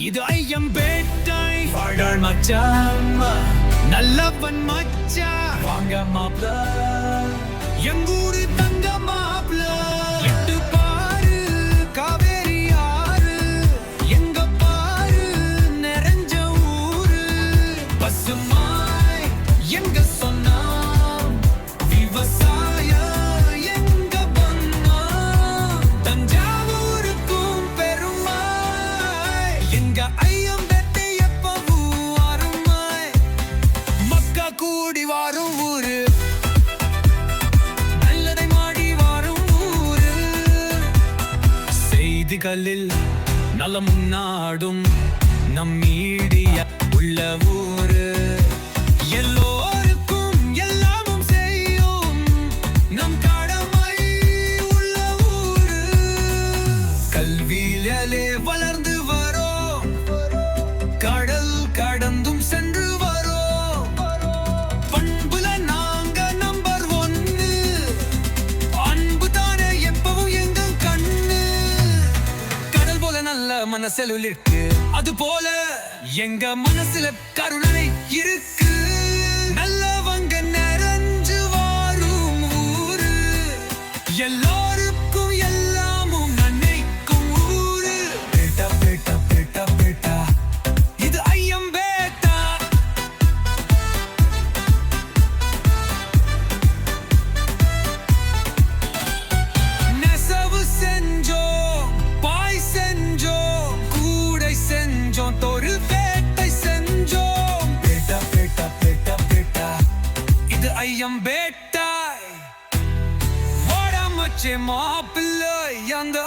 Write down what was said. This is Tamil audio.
இது ஐயம்பேட்டை வாழாள் மச்சான், நல்லவன் மச்சான், வாங்க மாப்ள எங்கூரு தங்க மாப்ள. எட்டு பாரு காவேரி ஆறு, எங்க பாரு நிறைஞ்ச ஊரு. பசுமாய் எங்க சொன்னா விவசாய எங்க பண்ணா, தஞ்சாவூருக்கும் பெருமாய் எங்க ஐயம்பேட்டை எப்பவும் அருமாய். மக்கா கூடி வாரும் ஊரு, நல்லதை மாடி வாரும் ஊரு. செய்திகளில் நல்ல முன்னாடும் நம் மீடியா உள்ள ஊரு. எல்லோருக்கும் எல்லாமும் செய்யும் நம் கடமை உள்ள ஊரு. கல்வியிலே வளர்ந்து வரோம், கடல் கடந்தும் சென்று வரோம். பண்புல நாங்க நம்பர் 1, அன்பு தானே எப்பவும் எங்க கண்ணு. கடல் போல நல்ல மனசில் இருக்கு, அது போல எங்க மனசுல கருணை இருக்கு. நல்லவங்க நிறைஞ்சு வாரும் ஊரு, எல்லோருக்கும் எல்லாமும் நினைக்கும் ஊரு. பேட்டா பேட்டா பேட்டா பேட்டா, இது ஐயம்பேட்டா. நெசவு செஞ்சோம், பாய் செஞ்சோம், கூடை செஞ்சோம், தொழில் பேட்டை செஞ்சோம். பேட்டா பேட்டா பேட்டா பேட்டா, இது ஐயம்பேட்டை. வாடா மச்சே மாப்பிள்ளை அந்த